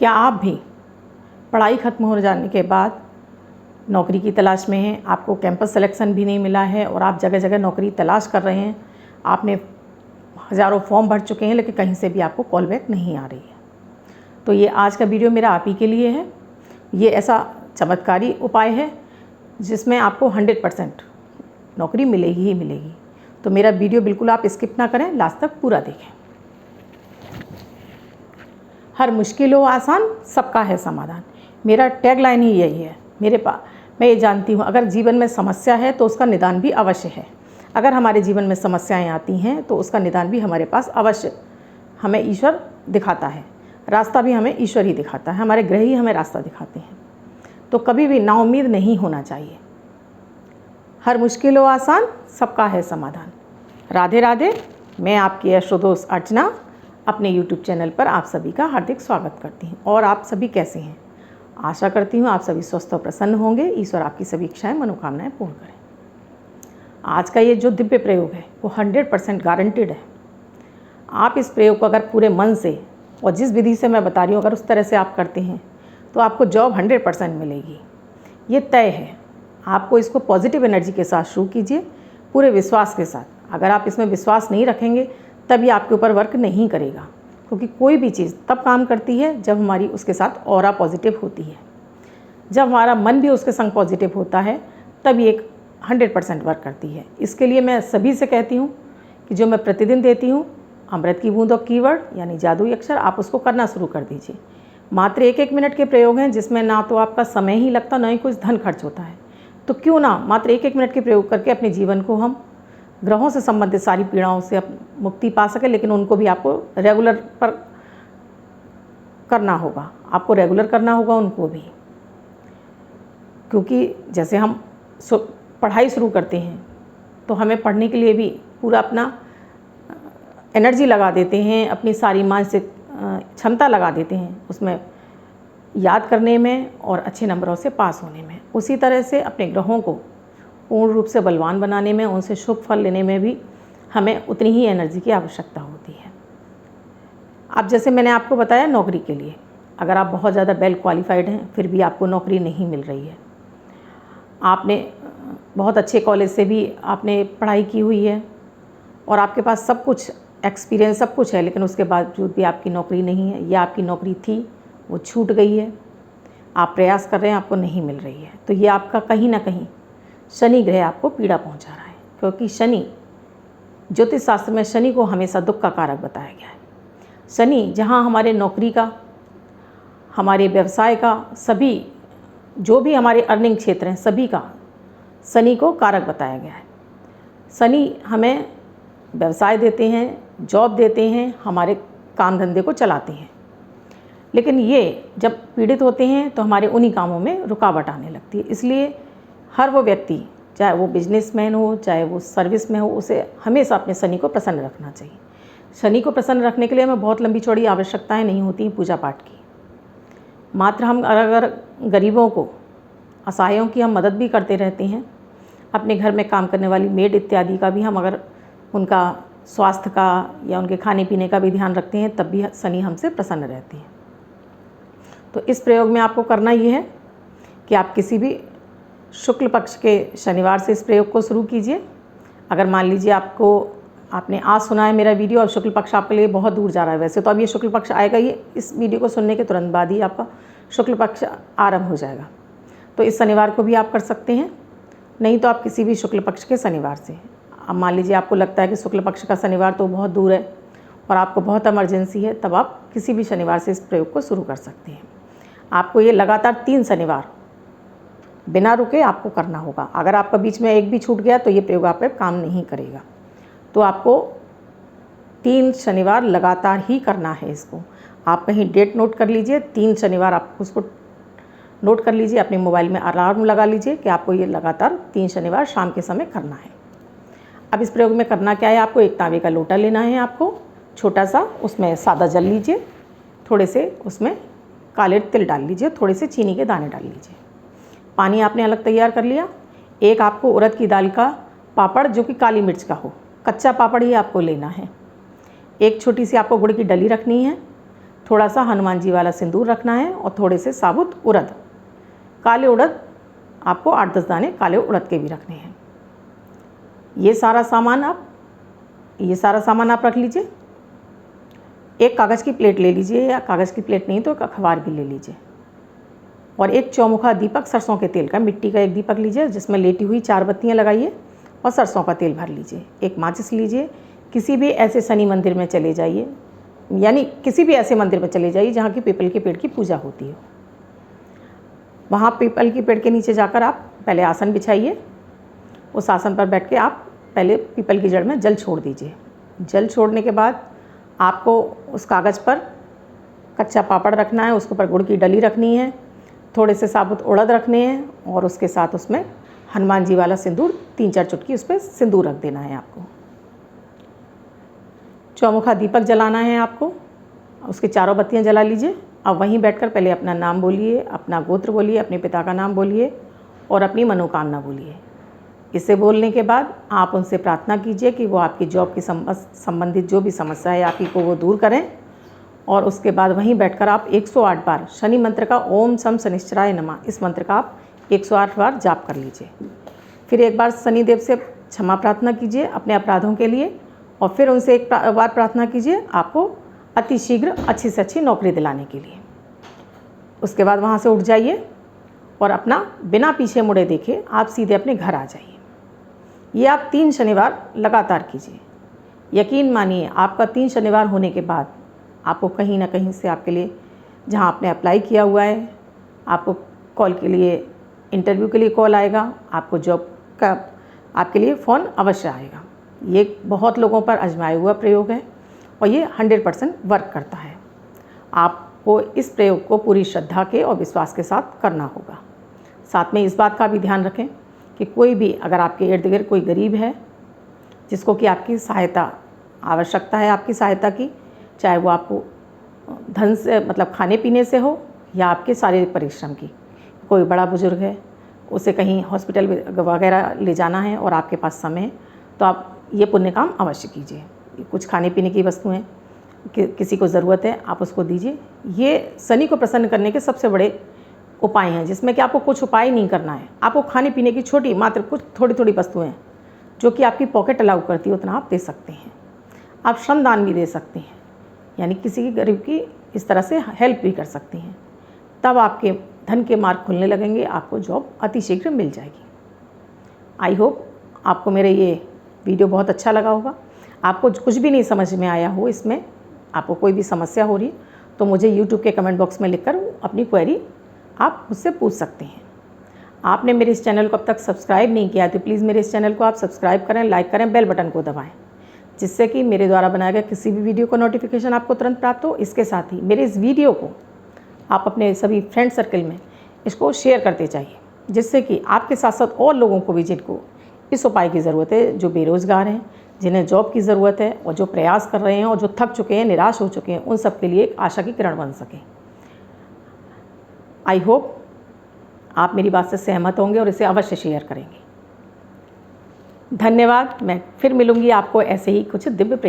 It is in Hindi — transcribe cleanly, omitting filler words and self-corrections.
क्या आप भी पढ़ाई ख़त्म हो जाने के बाद नौकरी की तलाश में हैं, आपको कैंपस सिलेक्शन भी नहीं मिला है और आप जगह जगह नौकरी तलाश कर रहे हैं, आपने हज़ारों फॉर्म भर चुके हैं लेकिन कहीं से भी आपको कॉल बैक नहीं आ रही है, तो ये आज का वीडियो मेरा आप ही के लिए है। ये ऐसा चमत्कारी उपाय है जिसमें आपको 100% नौकरी मिलेगी ही मिलेगी। तो मेरा वीडियो बिल्कुल आप स्किप ना करें, लास्ट तक पूरा देखें। हर मुश्किल हो आसान, सबका है समाधान। मेरा टैगलाइन ही यही है। मैं ये जानती हूँ, अगर जीवन में समस्या है तो उसका निदान भी अवश्य है। अगर हमारे जीवन में समस्याएं आती हैं तो उसका निदान भी हमारे पास अवश्य हमें ईश्वर दिखाता है। रास्ता भी हमें ईश्वर ही दिखाता है, हमारे ग्रह ही हमें रास्ता दिखाते हैं। तो कभी भी नाउम्मीद नहीं होना चाहिए। हर मुश्किल हो आसान, सबका है समाधान। राधे राधे। मैं आपकी एस्ट्रोदोस्त अर्चना अपने YouTube चैनल पर आप सभी का हार्दिक स्वागत करती हूँ। और आप सभी कैसे हैं? आशा करती हूँ आप सभी स्वस्थ और प्रसन्न होंगे। ईश्वर आपकी सभी इच्छाएं मनोकामनाएं पूर्ण करें। आज का ये जो दिव्य प्रयोग है वो 100% गारंटेड है। आप इस प्रयोग को अगर पूरे मन से और जिस विधि से मैं बता रही हूँ अगर उस तरह से आप करते हैं तो आपको जॉब 100% मिलेगी। ये तय है। आपको इसको पॉजिटिव एनर्जी के साथ शुरू कीजिए, पूरे विश्वास के साथ। अगर आप इसमें विश्वास नहीं रखेंगे तब ये आपके ऊपर वर्क नहीं करेगा, क्योंकि कोई भी चीज़ तब काम करती है जब हमारी उसके साथ ऑरा पॉजिटिव होती है। जब हमारा मन भी उसके संग पॉजिटिव होता है तब ये 100% वर्क करती है। इसके लिए मैं सभी से कहती हूँ कि जो मैं प्रतिदिन देती हूँ अमृत की बूंद और कीवर्ड यानी जादुई अक्षर, आप उसको करना शुरू कर दीजिए। मात्र 1-1 मिनट के प्रयोग हैं जिसमें ना तो आपका समय ही लगता ना ही कुछ धन खर्च होता है। तो क्यों ना मात्र 1-1 मिनट के प्रयोग करके अपने जीवन को हम ग्रहों से संबंधित सारी पीड़ाओं से मुक्ति पा सके। लेकिन उनको भी आपको रेगुलर पर करना होगा, आपको रेगुलर करना होगा उनको भी, क्योंकि जैसे हम पढ़ाई शुरू करते हैं तो हमें पढ़ने के लिए भी पूरा अपना एनर्जी लगा देते हैं, अपनी सारी मानसिक क्षमता लगा देते हैं उसमें याद करने में और अच्छे नंबरों से पास होने में। उसी तरह से अपने ग्रहों को पूर्ण रूप से बलवान बनाने में, उनसे शुभ फल लेने में भी हमें उतनी ही एनर्जी की आवश्यकता होती है। अब जैसे मैंने आपको बताया नौकरी के लिए, अगर आप बहुत ज़्यादा वेल क्वालिफाइड हैं फिर भी आपको नौकरी नहीं मिल रही है, आपने बहुत अच्छे कॉलेज से भी आपने पढ़ाई की हुई है और आपके पास सब कुछ एक्सपीरियंस सब कुछ है, लेकिन उसके बावजूद भी आपकी नौकरी नहीं है या आपकी नौकरी थी वो छूट गई है, आप प्रयास कर रहे हैं आपको नहीं मिल रही है, तो ये आपका कहीं ना कहीं शनि ग्रह आपको पीड़ा पहुंचा रहा है। क्योंकि शनि, ज्योतिष शास्त्र में शनि को हमेशा दुख का कारक बताया गया है। शनि जहां हमारे नौकरी का, हमारे व्यवसाय का, सभी जो भी हमारे अर्निंग क्षेत्र हैं सभी का शनि को कारक बताया गया है। शनि हमें व्यवसाय देते हैं, जॉब देते हैं, हमारे काम धंधे को चलाते हैं, लेकिन ये जब पीड़ित होते हैं तो हमारे उन्हीं कामों में रुकावट आने लगती है। इसलिए हर वो व्यक्ति, चाहे वो बिजनेसमैन हो चाहे वो सर्विस में हो, उसे हमेशा अपने शनि को प्रसन्न रखना चाहिए। शनि को प्रसन्न रखने के लिए हमें बहुत लंबी चौड़ी आवश्यकताएं नहीं होती हैं पूजा पाठ की। मात्र हम अगर गरीबों को, असहायों की हम मदद भी करते रहते हैं, अपने घर में काम करने वाली मेड इत्यादि का भी हम अगर उनका स्वास्थ्य का या उनके खाने पीने का भी ध्यान रखते हैं तब भी शनि हमसे प्रसन्न रहती हैं। तो इस प्रयोग में आपको करना ये है कि आप किसी भी शुक्ल पक्ष के शनिवार से इस प्रयोग को शुरू कीजिए। अगर मान लीजिए आपने आज सुना है मेरा वीडियो और शुक्ल पक्ष आपके लिए बहुत दूर जा रहा है, वैसे तो अब ये शुक्ल पक्ष आएगा, ये इस वीडियो को सुनने के तुरंत बाद ही आपका शुक्ल पक्ष आरंभ हो जाएगा, तो इस शनिवार को भी आप कर सकते हैं। नहीं तो आप किसी भी शुक्ल पक्ष के शनिवार से, अब मान लीजिए आपको लगता है कि शुक्ल पक्ष का शनिवार तो बहुत दूर है और आपको बहुत इमरजेंसी है, तब आप किसी भी शनिवार से इस प्रयोग को शुरू कर सकते हैं। आपको ये लगातार 3 शनिवार बिना रुके आपको करना होगा। अगर आपका बीच में एक भी छूट गया तो ये प्रयोग आप पे काम नहीं करेगा। तो आपको 3 शनिवार लगातार ही करना है इसको। आप कहीं डेट नोट कर लीजिए, 3 शनिवार आप उसको नोट कर लीजिए, अपने मोबाइल में अलार्म लगा लीजिए कि आपको ये लगातार 3 शनिवार शाम के समय करना है। अब इस प्रयोग में करना क्या है, आपको एक तांबे का लोटा लेना है, आपको छोटा सा, उसमें सादा जल लीजिए, थोड़े से उसमें काले तिल डाल लीजिए, थोड़े से चीनी के दाने डाल लीजिए। पानी आपने अलग तैयार कर लिया। एक आपको उड़द की दाल का पापड़ जो कि काली मिर्च का हो, कच्चा पापड़ ही आपको लेना है। एक छोटी सी आपको गुड़ की डली रखनी है, थोड़ा सा हनुमान जी वाला सिंदूर रखना है और थोड़े से साबुत उड़द, काले उड़द आपको 8-10 दाने काले उड़द के भी रखने हैं। ये सारा सामान आप रख लीजिए। एक कागज़ की प्लेट ले लीजिए, या कागज़ की प्लेट नहीं तो एक अखबार भी ले लीजिए, और एक चौमुखा दीपक सरसों के तेल का, मिट्टी का एक दीपक लीजिए जिसमें लेटी हुई 4 बत्तियां लगाइए और सरसों का तेल भर लीजिए। एक माचिस लीजिए, किसी भी ऐसे शनि मंदिर में चले जाइए, यानी किसी भी ऐसे मंदिर में चले जाइए जहाँ की पीपल के पेड़ की पूजा होती हो। वहाँ पीपल के पेड़ के नीचे जाकर आप पहले आसन बिछाइए। उस आसन पर बैठ के आप पहले पीपल की जड़ में जल छोड़ दीजिए। जल छोड़ने के बाद आपको उस कागज़ पर कच्चा पापड़ रखना है, उसके ऊपर गुड़ की डली रखनी है, थोड़े से साबुत उड़द रखने हैं, और उसके साथ उसमें हनुमान जी वाला सिंदूर 3-4 चुटकी उस पर सिंदूर रख देना है आपको। चौमुखा दीपक जलाना है आपको, उसकी चारों बत्तियां जला लीजिए। अब वहीं बैठकर पहले अपना नाम बोलिए, अपना गोत्र बोलिए, अपने पिता का नाम बोलिए और अपनी मनोकामना बोलिए। इसे बोलने के बाद आप उनसे प्रार्थना कीजिए कि वो आपकी जॉब की संबंधित जो भी समस्या है आपकी को वो दूर करें, और उसके बाद वहीं बैठकर आप 108 बार शनि मंत्र का ओम सम शनिश्चराय नमः, इस मंत्र का आप 108 बार जाप कर लीजिए। फिर एक बार शनिदेव से क्षमा प्रार्थना कीजिए अपने अपराधों के लिए, और फिर उनसे एक बार प्रार्थना कीजिए आपको अति शीघ्र अच्छी से अच्छी नौकरी दिलाने के लिए। उसके बाद वहाँ से उठ जाइए और अपना बिना पीछे मुड़े देखे आप सीधे अपने घर आ जाइए। ये आप 3 शनिवार लगातार कीजिए। यकीन मानिए आपका 3 शनिवार होने के बाद आपको कहीं ना कहीं से आपके लिए, जहाँ आपने अप्लाई किया हुआ है, आपको कॉल के लिए, इंटरव्यू के लिए कॉल आएगा, आपको जॉब का आपके लिए फ़ोन अवश्य आएगा। ये बहुत लोगों पर आजमाया हुआ प्रयोग है और ये 100% वर्क करता है। आपको इस प्रयोग को पूरी श्रद्धा के और विश्वास के साथ करना होगा। साथ में इस बात का भी ध्यान रखें कि कोई भी अगर आपके इर्द गिर्द कोई गरीब है जिसको कि आपकी सहायता आवश्यकता है, आपकी सहायता की, चाहे वो आपको धन से मतलब खाने पीने से हो या आपके शारीरिक परिश्रम की, कोई बड़ा बुजुर्ग है उसे कहीं हॉस्पिटल वगैरह ले जाना है और आपके पास समय है, तो आप ये पुण्य काम अवश्य कीजिए। कुछ खाने पीने की वस्तुएं किसी को ज़रूरत है आप उसको दीजिए। ये शनि को प्रसन्न करने के सबसे बड़े उपाय हैं, जिसमें कि आपको कुछ उपाय नहीं करना है। आपको खाने पीने की छोटी मात्र कुछ थोड़ी थोड़ी वस्तुएं जो कि आपकी पॉकेट अलाउ करती है उतना आप दे सकते हैं। आप श्रमदान भी दे सकते हैं, यानी किसी की गरीब की इस तरह से हेल्प भी कर सकती हैं। तब आपके धन के मार्ग खुलने लगेंगे, आपको जॉब अतिशीघ्र मिल जाएगी। आई होप आपको मेरे ये वीडियो बहुत अच्छा लगा होगा। आपको कुछ भी नहीं समझ में आया हो, इसमें आपको कोई भी समस्या हो रही तो मुझे YouTube के कमेंट बॉक्स में लिखकर अपनी क्वेरी आप मुझसे पूछ सकते हैं। आपने मेरे इस चैनल को अब तक सब्सक्राइब नहीं किया तो प्लीज़ मेरे इस चैनल को आप सब्सक्राइब करें, लाइक करें, बेल बटन को दबाएं, जिससे कि मेरे द्वारा बनाया गया किसी भी वीडियो को नोटिफिकेशन आपको तुरंत प्राप्त हो। इसके साथ ही मेरे इस वीडियो को आप अपने सभी फ्रेंड सर्कल में इसको शेयर करते जाइए, जिससे कि आपके साथ साथ और लोगों को भी जिनको इस उपाय की ज़रूरत है, जो बेरोज़गार हैं, जिन्हें जॉब की ज़रूरत है और जो प्रयास कर रहे हैं और जो थक चुके हैं, निराश हो चुके हैं, उन सब के लिए एक आशा की किरण बन सके। आई होप आप मेरी बात से सहमत होंगे और इसे अवश्य शेयर करेंगे। धन्यवाद। मैं फिर मिलूँगी आपको ऐसे ही कुछ दिव्य